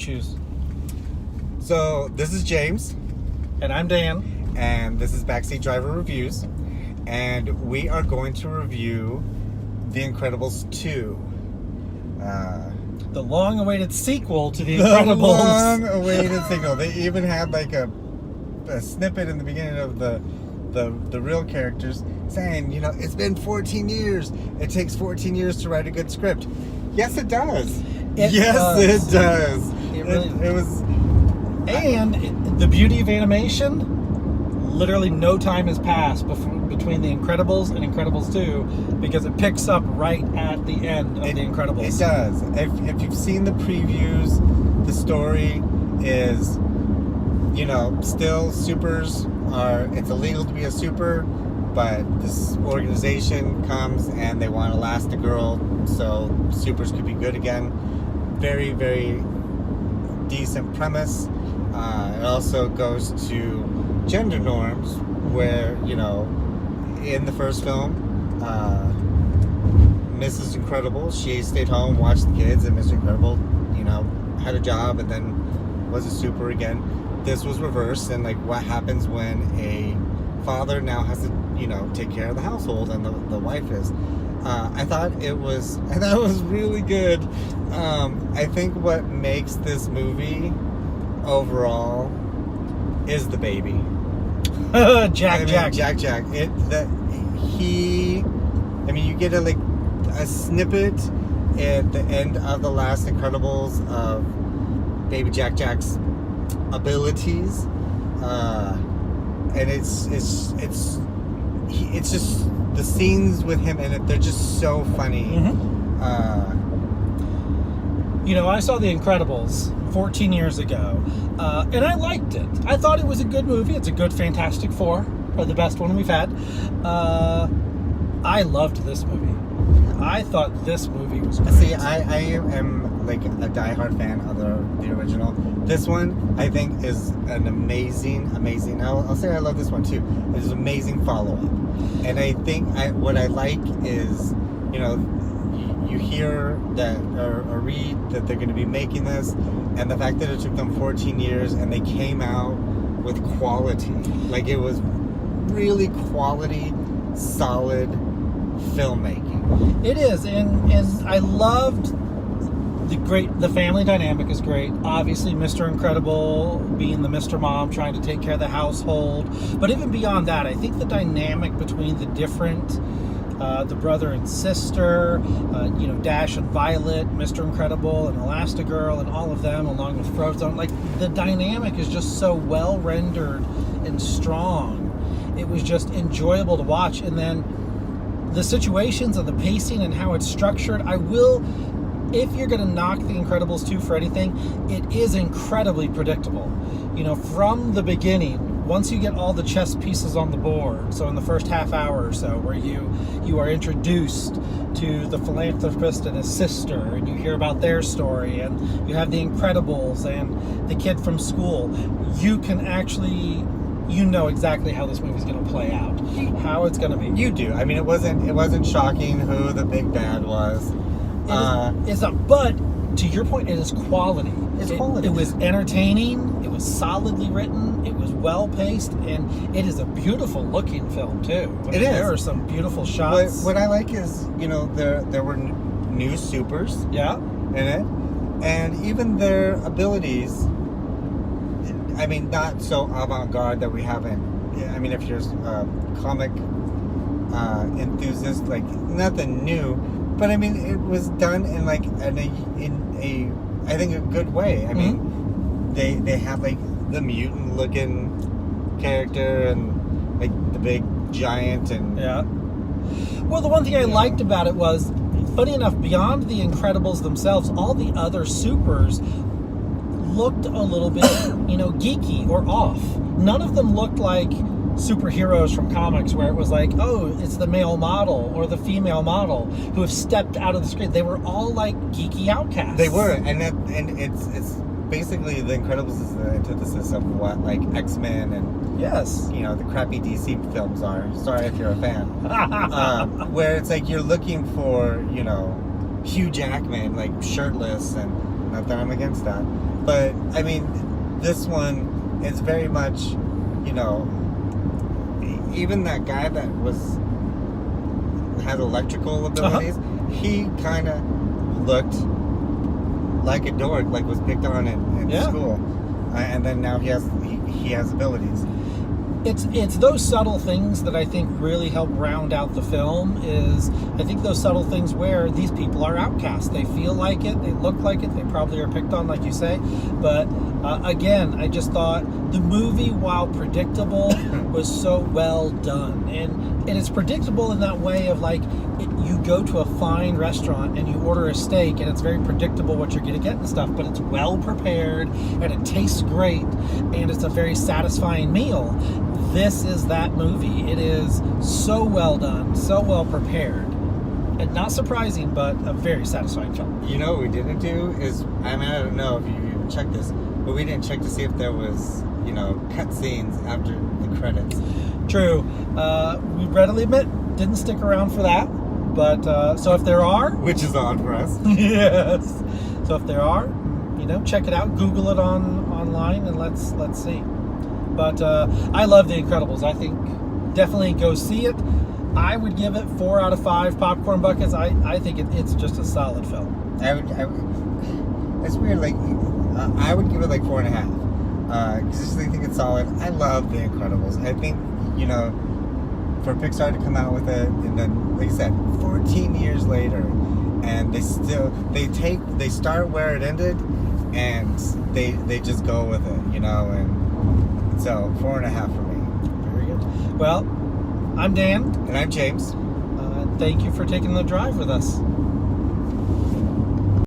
choose. So this is James, And I'm Dan. and this is Backseat Driver Reviews, and we are going to review The Incredibles 2. The long-awaited sequel to The The Incredibles. long-awaited sequel. They even had like a snippet in the beginning of the real characters saying, you know, it's been 14 years. It takes 14 years to write a good script. Yes, it does. It It does. It It was. And the beauty of animation, literally no time has passed between The Incredibles and Incredibles 2 because it picks up right at the end of The Incredibles. It does. If you've seen the previews, the story is, you know, still supers are, it's illegal to be a super, but this organization comes and they want Elastigirl so supers could be good again. Very, very decent premise. It also goes to gender norms where, you know, in the first film, Mrs. Incredible, she stayed home, watched the kids, and Mr. Incredible, you know, had a job and then was a super again. This was reversed, and like what happens when a father now has to, you know, take care of the household and the wife is. I thought it was really good. I think what makes this movie overall is the baby. Jack. Jack. You get a snippet at the end of the last Incredibles of baby Jack's abilities, and it's just the scenes with him in it. They're just so funny. Mm-hmm. You know, I saw The Incredibles 14 years ago, and I liked it. I thought it was a good movie. It's a good Fantastic Four, or the best one we've had. I loved this movie. I thought this movie was great. See, I am like a diehard fan of the original. This one, I think, is an amazing. I'll say I love this one too. It's an amazing follow-up, and I think what I like is, you know, you hear that or read that they're going to be making this, and the fact that it took them 14 years and they came out with quality. Like, it was really quality, solid filmmaking. It is, and I loved the family dynamic is great. Obviously, Mr. Incredible being the Mr. Mom, trying to take care of the household. But even beyond that, I think the dynamic between the different, the brother and sister, you know, Dash and Violet, Mr. Incredible and Elastigirl and all of them, along with Frozone, like, the dynamic is just so well rendered and strong. It was just enjoyable to watch. And then the situations and the pacing and how it's structured, if you're going to knock The Incredibles 2 for anything, it is incredibly predictable. You know, from the beginning, once you get all the chess pieces on the board, so in the first half hour or so, where you are introduced to the philanthropist and his sister, and you hear about their story, and you have The Incredibles and the kid from school, you can actually... You know exactly how this movie's going to play out, how it's going to be. You do. I mean, it wasn't shocking who the big bad was. It's not, but to your point, it is quality. It's quality. It was entertaining. It was solidly written. It was well paced, and it is a beautiful looking film too. It is. There are some beautiful shots. What I like is, you know, there were new supers. Yeah. In it, and even their abilities. I mean, not so avant-garde that we haven't. I mean, if you're a comic enthusiast, like, nothing new. But I mean, it was done in like in a I think a good way. I mean, they have like the mutant looking character and like the big giant and yeah. Well, the one thing I liked about it was, funny enough, beyond the Incredibles themselves, all the other supers looked a little bit, you know, geeky or off. None of them looked like superheroes from comics where it was like, oh, it's the male model or the female model who have stepped out of the screen. They were all like geeky outcasts. They were, and it's basically The Incredibles is the antithesis of what like X-Men and yes, you know, the crappy DC films are. Sorry if you're a fan. Where it's like you're looking for, you know, Hugh Jackman like shirtless, and not that I'm against that. But I mean, this one is very much, you know, even that guy that had electrical abilities, he kind of looked like a dork, like was picked on in Yeah. school, and then now he has abilities. It's those subtle things that I think really help round out the film. Is I think those subtle things where these people are outcasts. They feel like it, they look like it, they probably are picked on, like you say. But again, I just thought the movie, while predictable, was so well done, and it's predictable in that way of like you go to a fine restaurant and you order a steak, and it's very predictable what you're going to get and stuff, but it's well prepared and it tastes great, and it's a very satisfying meal. This is that movie. It is so well done, so well prepared, and not surprising, but a very satisfying film. You know what we didn't do is, I mean, I don't know if you even checked this, but we didn't check to see if there was, you know, cut scenes after the credits. True. We readily admit, didn't stick around for that, but so if there are, Which is odd for us. yes. So if there are, you know, check it out, Google it online, and let's see. But I love The Incredibles. I think definitely go see it. I would give it 4 out of 5 popcorn buckets. I think it's just a solid film. I would it's weird, like, I would give it like 4.5. Because I just think it's solid. I love The Incredibles. I think, you know, for Pixar to come out with it, and then, like I said, 14 years later, and they start where it ended, and they just go with it, you know, and so 4.5 for me. Very good. Well, I'm Dan. And I'm James. Thank you for taking the drive with us.